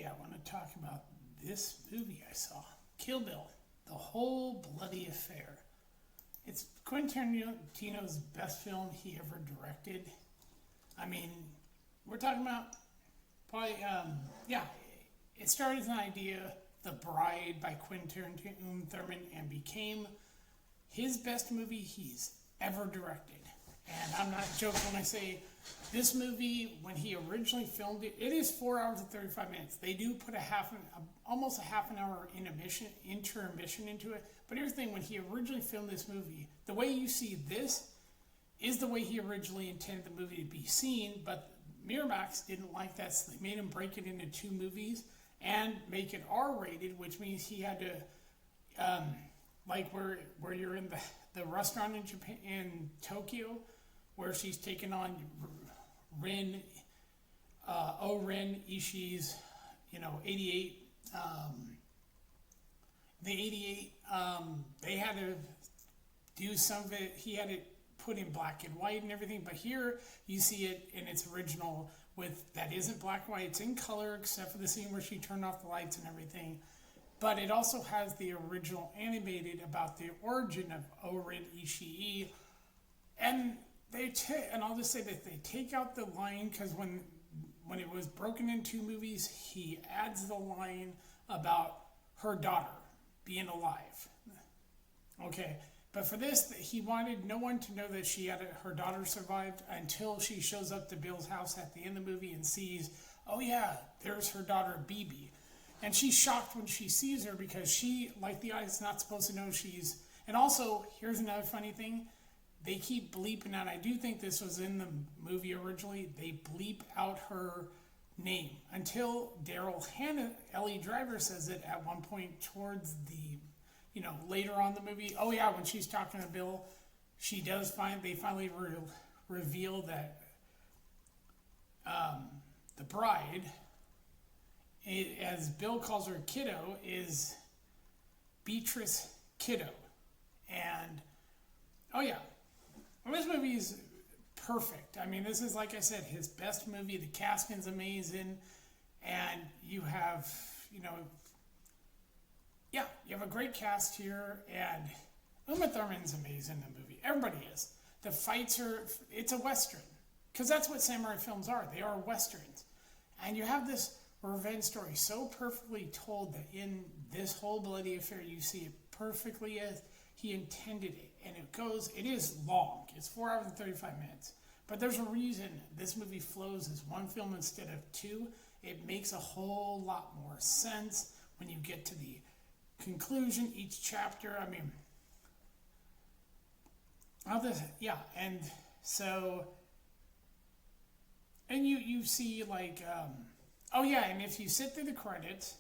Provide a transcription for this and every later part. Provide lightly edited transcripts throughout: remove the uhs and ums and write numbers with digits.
I want to talk about this movie I saw, Kill Bill, the whole bloody affair. It's Quentin Tarantino's best film he ever directed. I mean, we're talking about probably, it started as an idea, The Bride by Quentin Tarantino, and became his best movie he's ever directed. And I'm not joking when I say this movie, when he originally filmed it, it is 4 hours and 35 minutes. They do put almost a half an hour intermission into it. But here's the thing, when he originally filmed this movie, the way you see this is the way he originally intended the movie to be seen, but Miramax didn't like that, so they made him break it into 2 movies and make it R-rated, which means he had to, like where you're in the restaurant in Japan, in Tokyo, where she's taken on Ren Ishii's, 88. The 88, they had to do some of it. He had it put in black and white and everything, but here you see it in its original that isn't black and white. It's in color except for the scene where she turned off the lights and everything. But it also has the original animated about the origin of O-Ren Ishii. And and I'll just say that they take out the line, because when it was broken in 2 movies, he adds the line about her daughter being alive. Okay, but for this, he wanted no one to know that her daughter survived until she shows up to Bill's house at the end of the movie and sees, oh yeah, there's her daughter Bibi. And she's shocked when she sees her because she, like the audience, is not supposed to know she's... And also, here's another funny thing. They keep bleeping out, I do think this was in the movie originally, they bleep out her name until Daryl Hannah, Ellie Driver, says it at one point towards the, later on in the movie. Oh yeah, when she's talking to Bill, they finally reveal that the bride, as Bill calls her Kiddo, is Beatrice Kiddo. And, oh yeah, well, this movie is perfect. I mean, this is, like I said, his best movie. The casting's amazing. And you have, you have a great cast here. And Uma Thurman's amazing in the movie. Everybody is. The fights it's a Western. Because that's what samurai films are. They are Westerns. And you have this revenge story so perfectly told that in this whole bloody affair, you see it perfectly as he intended it. And it is long. It's 4 hours and 35 minutes. But there's a reason this movie flows as one film instead of 2. It makes a whole lot more sense when you get to the conclusion, each chapter. I mean, and so, and you see like, and if you sit through the credits,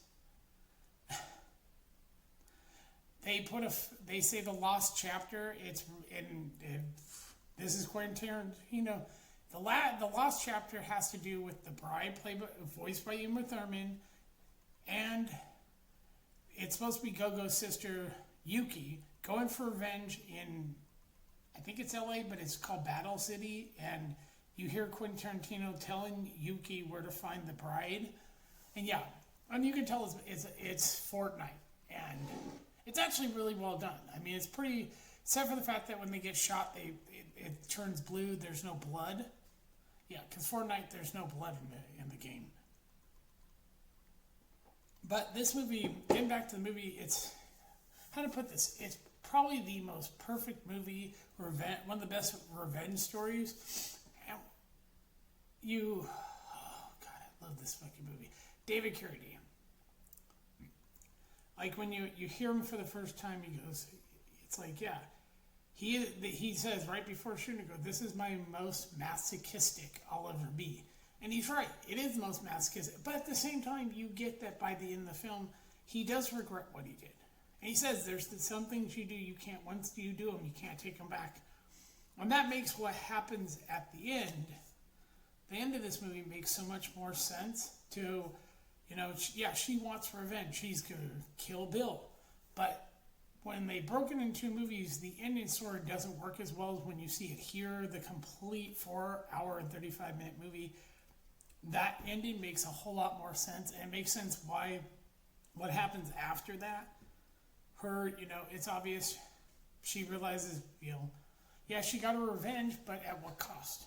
they say the lost chapter. It's in this is Quentin Tarantino. The lost chapter has to do with the bride, voiced by Uma Thurman, and it's supposed to be Go-Go's sister Yuki going for revenge in, I think it's LA, but it's called Battle City, and you hear Quentin Tarantino telling Yuki where to find the bride, and you can tell it's Fortnite, and it's actually really well done. I mean, it's pretty, except for the fact that when they get shot, it turns blue. There's no blood. Yeah, because Fortnite, there's no blood in the game. But this movie, getting back to the movie, it's, how to put this, it's probably the most perfect movie, one of the best revenge stories. And I love this fucking movie. David Carradine. Like when you hear him for the first time, he goes, it's like, yeah. He says right before shooting, this is my most masochistic I'll ever be. And he's right. It is the most masochistic. But at the same time, you get that by the end of the film, he does regret what he did. And he says there's some things you do, once you do them, you can't take them back. And that makes what happens at the end of this movie makes so much more sense to, she wants revenge. She's going to kill Bill. But when they broke it into 2 movies, the ending sort of doesn't work as well as when you see it here, the complete 4 hour and 35 minute movie. that ending makes a whole lot more sense, and it makes sense why what happens after that. Her, it's obvious she realizes, yeah, she got her revenge, but at what cost?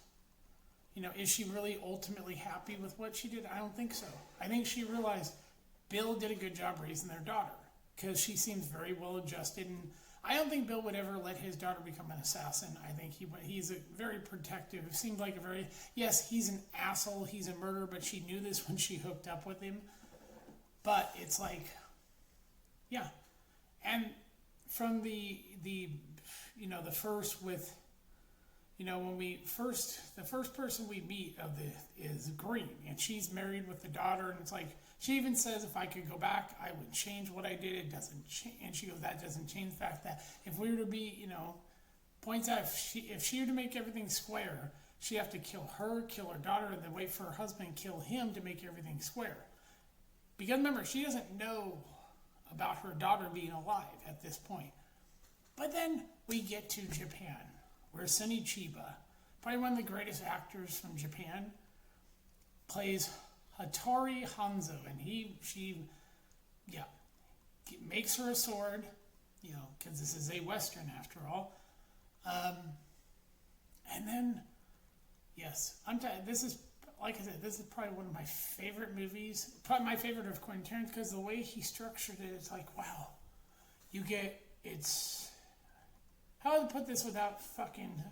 Is she really ultimately happy with what she did? I don't think so. I think she realized Bill did a good job raising their daughter because she seems very well adjusted, and I don't think Bill would ever let his daughter become an assassin. I think he's a very protective. It seemed like yes, he's an asshole, he's a murderer, but she knew this when she hooked up with him. But it's like, yeah, and from the first with, when the first person we meet of is Green, and she's married with the daughter, and it's like, she even says, if I could go back, I would change what I did. It doesn't change. And she goes, that doesn't change the fact that if we were to be, points out, if she were to make everything square, she'd have to kill her daughter, and then wait for her husband to kill him to make everything square. Because remember, she doesn't know about her daughter being alive at this point. But then we get to Japan, where Sonny Chiba, probably one of the greatest actors from Japan, plays Hattori Hanzo, and she makes her a sword, because this is a Western after all. And then, yes, this is, like I said, this is probably one of my favorite movies, probably my favorite of Quentin Tarantino, because the way he structured it, it's like, wow, how do I put this without fucking,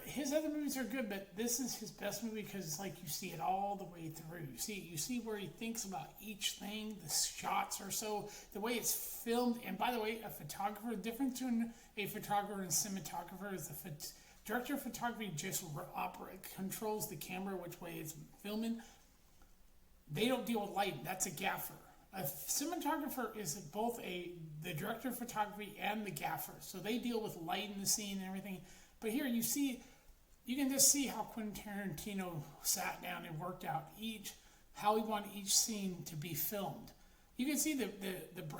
his other movies are good, but this is his best movie because it's like you see it all the way through. You see where he thinks about each thing. The shots are the way it's filmed. And by the way, the difference between a photographer and a cinematographer is the director of photography just controls the camera, which way it's filming. They don't deal with light. That's a gaffer. A cinematographer is both the director of photography and the gaffer. So they deal with light in the scene and everything. But here you can just see how Quentin Tarantino sat down and worked out how he wanted each scene to be filmed. You can see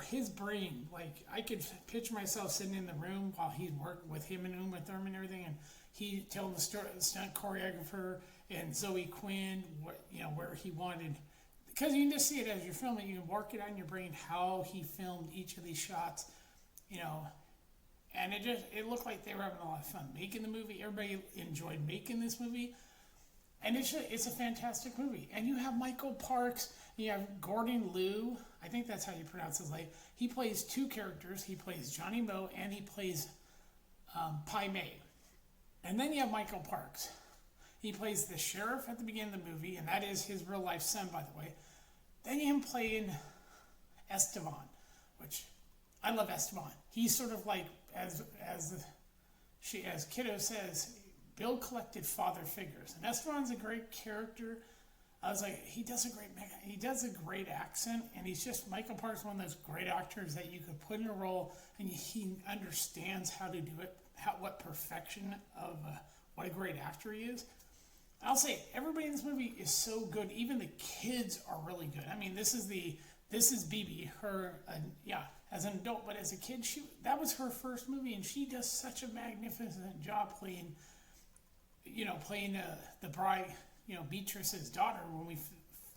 his brain. Like, I could picture myself sitting in the room while he worked with him and Uma Thurman and everything, and he telling the story, the stunt choreographer and Zoe Quinn, where he wanted. Because you can just see it as you're filming. You can work it on your brain how he filmed each of these shots, And it looked like they were having a lot of fun making the movie. Everybody enjoyed making this movie. And it's a fantastic movie. And you have Michael Parks, you have Gordon Liu, I think that's how you pronounce his name. He plays two characters. He plays Johnny Mo and he plays Pai Mei. And then you have Michael Parks. He plays the sheriff at the beginning of the movie, and that is his real life son, by the way. Then you have him playing Esteban, which I love Esteban. He's sort of like, as Kiddo says, Bill collected father figures, and Esteban's a great character. I was like, he does a great accent, and he's just, Michael Parks, one of those great actors that you could put in a role, and he understands how to do it, what perfection of what a great actor he is. I'll say everybody in this movie is so good. Even the kids are really good. I mean, this is Bibi, her, as an adult, but as a kid, that was her first movie, and she does such a magnificent job playing the bride, Beatrice's daughter when we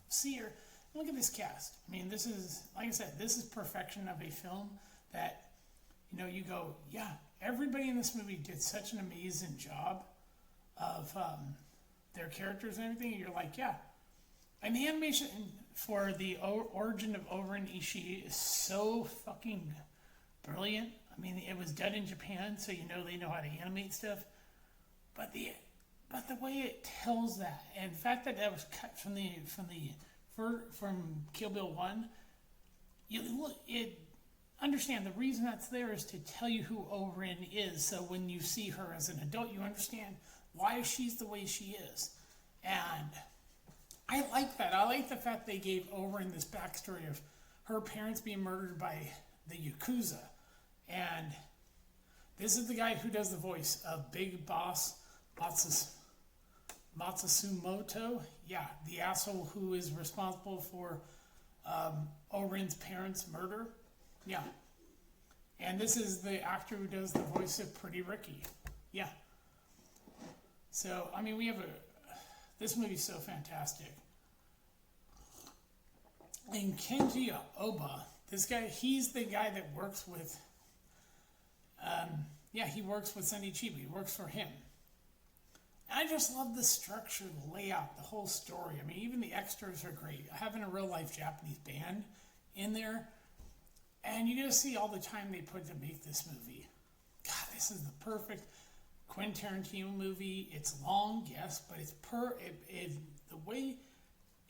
see her. Look at this cast. I mean, this is, like I said, this is perfection of a film that, you go, yeah, everybody in this movie did such an amazing job of their characters and everything. And you're like, yeah. And the animation for the origin of Oren Ishii is so fucking brilliant. I mean, it was done in Japan, so they know how to animate stuff. But the way it tells that, and the fact that was cut from Kill Bill 1, understand the reason that's there is to tell you who Oren is. So when you see her as an adult, you understand why she's the way she is. And I like that. I like the fact they gave Oren this backstory of her parents being murdered by the Yakuza. And this is the guy who does the voice of Big Boss Matsumoto. Yeah, the asshole who is responsible for Oren's parents' murder. Yeah. And this is the actor who does the voice of Pretty Ricky. Yeah. So, I mean, we have This movie's so fantastic. And Kenji Oba, this guy, he's the guy that works with, he works with Sonny Chiba. He works for him. And I just love the structure, the layout, the whole story. I mean, even the extras are great. Having a real life Japanese band in there, and you get to see all the time they put to make this movie. God, this is the perfect Quentin Tarantino movie. It's long, yes, but it's the way,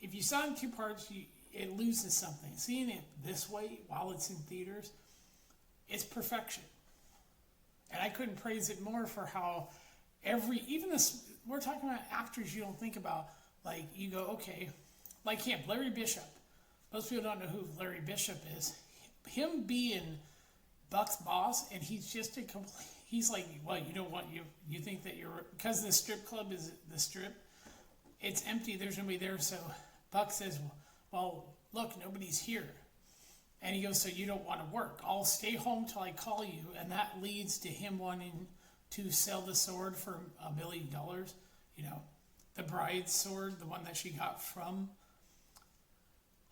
if you saw it in two parts, it loses something. Seeing it this way while it's in theaters, it's perfection. And I couldn't praise it more for how we're talking about actors you don't think about. Like, you go, okay, like him, Larry Bishop. Most people don't know who Larry Bishop is. Him being Buck's boss, and he's just he's like, well, you know what, you think that because the strip club is the strip, it's empty, there's nobody there, so Buck says, well, look, nobody's here. And he goes, so you don't want to work. I'll stay home till I call you. And that leads to him wanting to sell the sword for $1 million. You know, the bride's sword, the one that she got from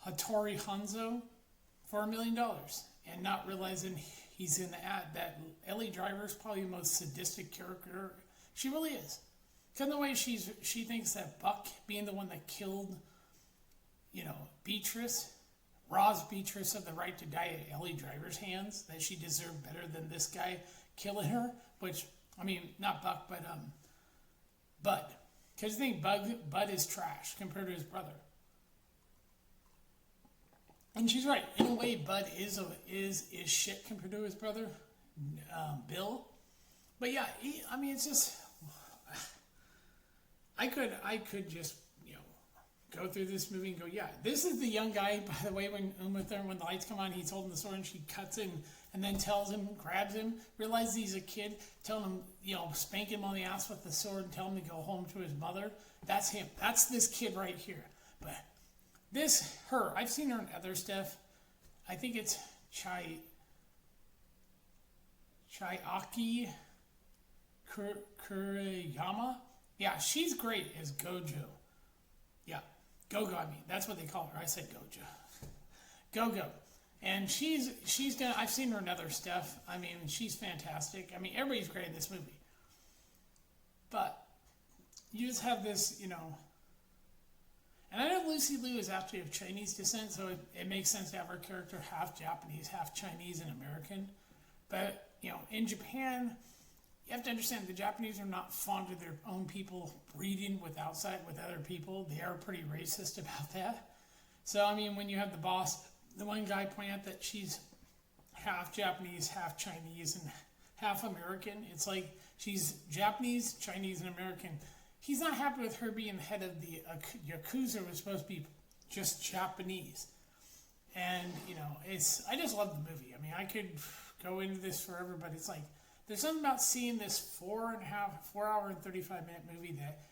Hattori Hanzo for $1 million. And not realizing he's in the ad. That Ellie Driver is probably the most sadistic character. She really is. Because the way she thinks that Buck, being the one that killed, Beatrice, robs Beatrice of the right to die at Ellie Driver's hands, that she deserved better than this guy killing her, which, I mean, not Buck, but Bud. Because you think Bud is trash compared to his brother. And she's right. In a way, Bud is shit compared to his brother, Bill. But yeah, it's just, I could just, go through this movie and go, yeah, this is the young guy, by the way, when the lights come on, he's holding the sword and she cuts him and then tells him, grabs him, realizes he's a kid, telling him, spank him on the ass with the sword and tell him to go home to his mother. That's him. That's this kid right here. But I've seen her in other stuff. I think it's Chiaki Kuriyama. Yeah, she's great as Gojo. Yeah, Go-Go, that's what they call her. I said Gojo. Go-Go. And she's done, I've seen her in other stuff. I mean, she's fantastic. I mean, everybody's great in this movie. But you just have this, and I know Lucy Liu is actually of Chinese descent, so it makes sense to have her character half Japanese, half Chinese and American. But, in Japan, you have to understand the Japanese are not fond of their own people breeding with other people. They are pretty racist about that. So, when you have the boss, the one guy point out that she's half Japanese, half Chinese, and half American. It's like she's Japanese, Chinese, and American. He's not happy with her being the head of the Yakuza, was supposed to be just Japanese. And, I just love the movie. I could go into this forever, but it's like, there's something about seeing this 4 hour and 35-minute movie that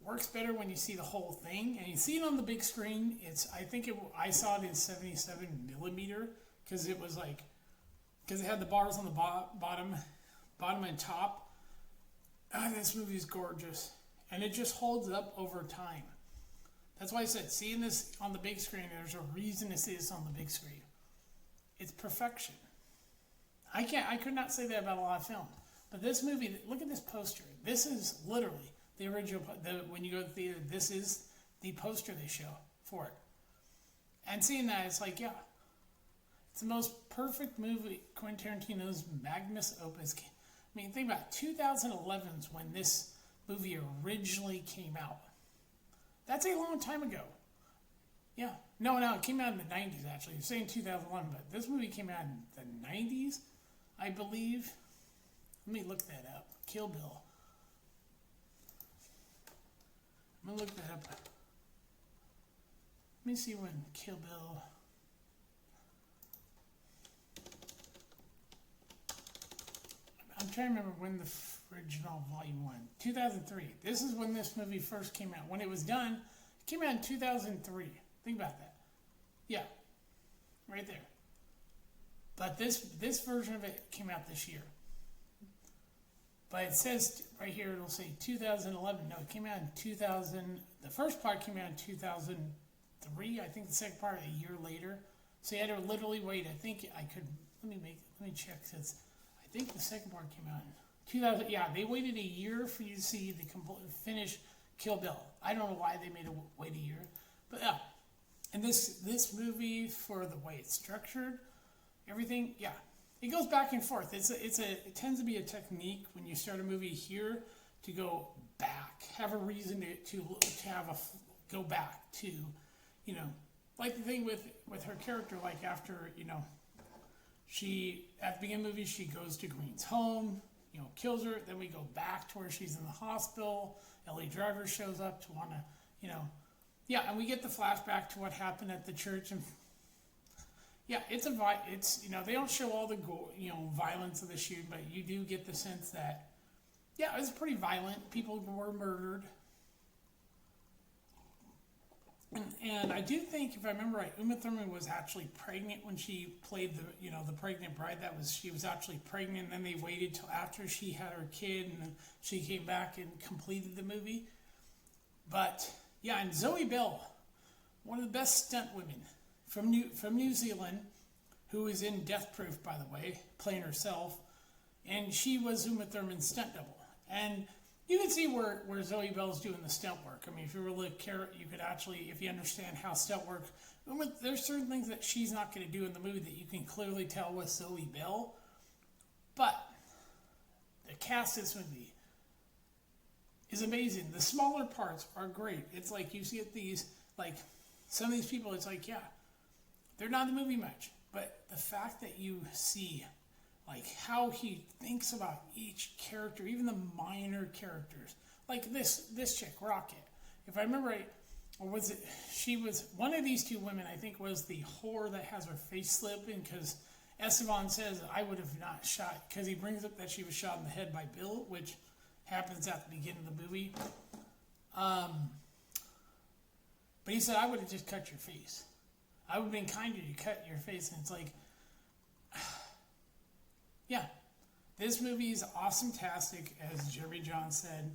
works better when you see the whole thing, and you see it on the big screen. I saw it in 77 millimeter because it had the bars on the bottom and top. This movie is gorgeous, and it just holds up over time. That's why I said seeing this on the big screen. There's a reason to see this on the big screen. It's perfection. I could not say that about a lot of film. But this movie, look at this poster. This is literally the original, when you go to the theater, this is the poster they show for it. And seeing that, it's like, yeah, it's the most perfect movie, Quentin Tarantino's magnus opus. Think about 2011 is when this movie originally came out. That's a long time ago. Yeah. No, it came out in the 90s, actually. You're saying 2001, but this movie came out in the 90s, I believe. Let me look that up. Kill Bill. I'm going to look that up. Let me see when Kill Bill... I'm trying to remember when the original Volume 1. 2003. This is when this movie first came out. When it was done, it came out in 2003. Think about that. Yeah. Right there. But this version of it came out this year. But it says right here, it'll say 2011. No, it came out in 2000. The first part came out in 2003. I think the second part a year later. So you had to literally wait. I think I could, let me check, since I think the second part came out in 2000. Yeah, they waited a year for you to see the finished Kill Bill. I don't know why they made it wait a year. But yeah. And this movie, for the way it's structured, everything, yeah. It goes back and forth. It tends to be a technique when you start a movie here to go back, have a reason to go back to, you know, like the thing with her character, like after, you know, she, at the beginning of the movie, she goes to Green's home, you know, kills her, then we go back to where she's in the hospital, Ellie Driver shows up to want to, you know, yeah, and we get the flashback to what happened at the church, and yeah, it's you know, they don't show all the you know, violence of the shoot, but you do get the sense that, yeah, it was pretty violent. People were murdered. And I do think, if I remember right, Uma Thurman was actually pregnant when she played the pregnant bride. She was actually pregnant, and then they waited till after she had her kid, and then she came back and completed the movie. But yeah, and Zoe Bell, one of the best stunt women from New Zealand, who is in Death Proof, by the way, playing herself, and she was Uma Thurman's stunt double. And you can see where Zoe Bell's doing the stunt work. I mean, if you really care, you could actually, if you understand how stunt work, there's certain things that she's not going to do in the movie that you can clearly tell with Zoe Bell. But the cast of this movie is amazing. The smaller parts are great. It's like you see these, like some of these people, it's like, yeah, they're not in the movie much. But the fact that you see like how he thinks about each character, even the minor characters, like this chick, Rocket. If I remember right, or was it, she was, one of these two women, I think, was the whore that has her face slipping, because Esteban says, I would have not shot, because he brings up that she was shot in the head by Bill, which happens at the beginning of the movie. But he said, I would have just cut your face. I would have been kinder to cut your face. And it's like, yeah, this movie is awesome-tastic, as Jeremy John said.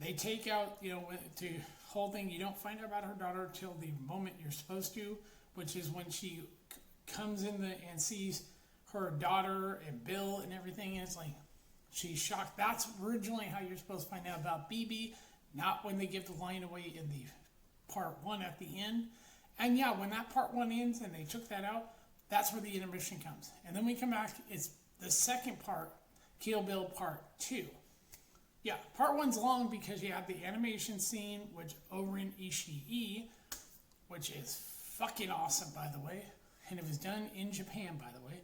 They take out, you know, to whole thing, you don't find out about her daughter till the moment you're supposed to, which is when she comes in and sees her daughter and Bill and everything, and it's like, she's shocked. That's originally how you're supposed to find out about BB, not when they give the line away in the part one at the end. And yeah, when that part one ends and they took that out, that's where the intermission comes. And then we come back, it's the second part, Kill Bill Part 2. Yeah, Part 1's long because you have the animation scene, which Oren Ishii, which is fucking awesome, by the way. And it was done in Japan, by the way.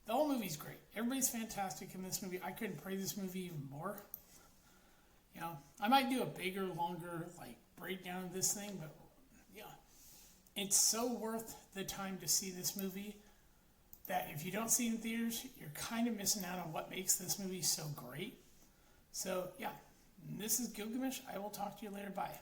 The whole movie's great. Everybody's fantastic in this movie. I couldn't praise this movie even more. You know, I might do a bigger, longer, like, breakdown of this thing, but yeah. It's so worth the time to see this movie that if you don't see it in theaters, you're kind of missing out on what makes this movie so great. So, yeah, this is Gilgamesh. I will talk to you later. Bye.